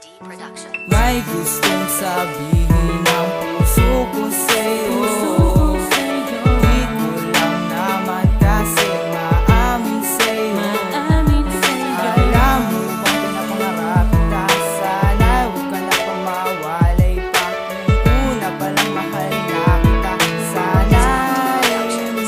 D Productions. May gustong sabihin ang puso ko sa'yo. Di ko lang naman kasi maamin sa'yo. Alam mo bang pinapangarap ka? Sana huwag ka na pumawalay pa. Una palang mahal na kita. Sana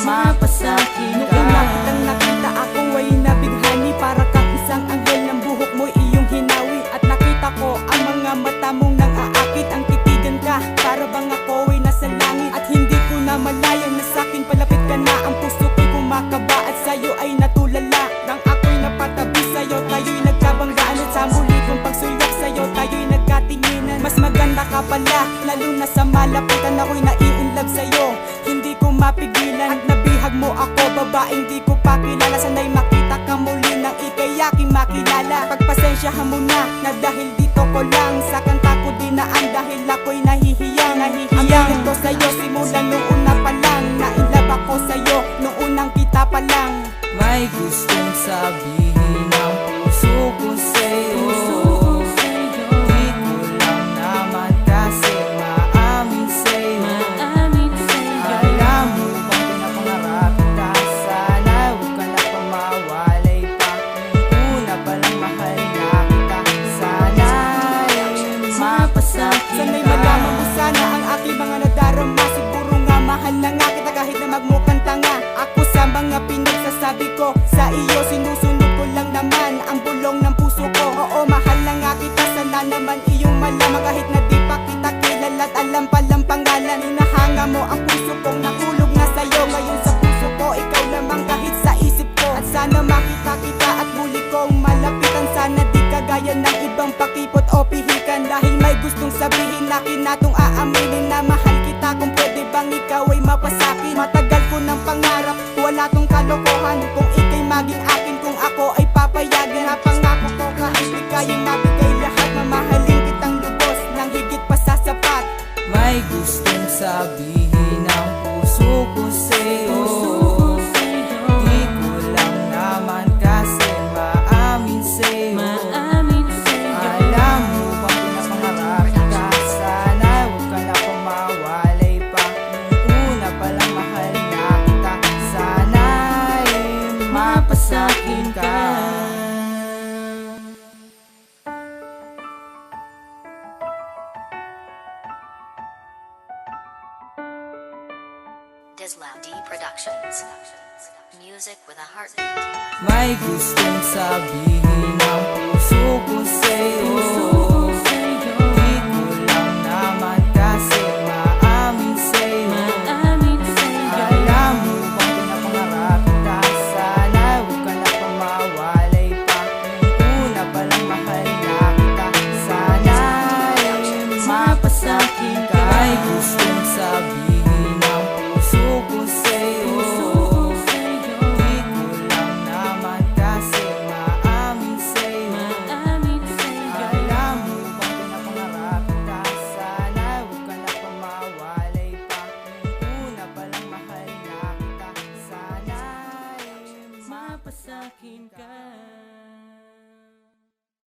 mapasakin ka. Nung una kitang nakita ako ay nabighani. Para kang isang anghel, ng buhok mo iyong hinawi. At nakita ko ang mga mata mong nang aakit. Ang titigan ka, para bang ako ay nasa langit. At hindi ko na malayang na sa'kin palapit ka na. Ang puso ko'y kumakaba at sa'yo ay natulala. Nang ako'y napatabi sa'yo, tayo'y nagkabanggaan. At sa muli kong pagsulyak sa'yo, tayo'y nagkatinginan. Mas maganda ka pala, lalo na sa malapitan. Ako'y nai-inlove sa'yo, hindi ko mapigilan. At nabihag mo ako, babaeng di ko pa kilala. Sana'y makita ka muli nang ika'y aking makilala. Pagpasensyahan mo na dahil dito ko lang sa kanta ko dinaan. Dahil ako'y nahihiyang Ang ganito sa'yo simulan nung una pa lang. Nainlove ako sa'yo nung unang kita pa lang. May gustong sabihin ang puso ko sa'yo. Di ko lang naman kasi maamin sa'yo. Alam mo bang pinapangarap ka? Sana huwag ka na pumawalay pa. Una palang mahal na kita. Sana mapasakin Sana'y ka. malaman mo sana ang aking mga nadarama. Siguro nga mahal na nga kita kahit na magmukhang tanga. Ako sa mga pinagsasabi ko sa iyo, sinusunod ko lang naman ang bulong ng puso ko. Oo, mahal na nga kita, sana naman iyong malaman. Kahit na di pa kita kilala at alam palang pangalan. Hinahanga mo ang puso kong nakulog na sa'yo. Ngayon sa puso ko, ikaw lamang kahit sa isip ko. At sana makita kita at muli kong malapitan. Sana di kagaya ng ibang pakipot o pihikan. Dahil may gustong sabihin, akin na tong aaminin na mahal kita. Kung pwede bang ikaw ay mapasakin. Matagal ko ng pangarap, wala tong kalokohan. Kung ika'y maging akin, kung ako ay papayagan. Napangako ko kahit di kayang mabigay lahat. Mamahalin kitang lubos nang higit pa sa sapat. May gustong sabihin ang puso ko sa'yo. Di ko lang naman kasi maamin sa'yo. Alam mo bang pinapangarap ka? Sana huwag ka na pumawalay pa. Una palang mahal na kita. Sana mapasakin ka. Dislav D Productions. Music with a heartbeat. May gustong sabihin ang puso ko sa'yo. Di ko lang naman kasi maamin sa'yo. Alam mo bang pinapangarap ka? Sana huwag ka na pumawalay pa. Una palang mahal na kita. Sana mapasakin ka. May gustong sabihin ang puso ko sa'yo. Di ko lang naman kasi maamin sa'yo. Alam mo bang pinapangarap ka? Sana huwag ka na pumawalay pa. Una palang mahal na kita. Sana mapasakin ka.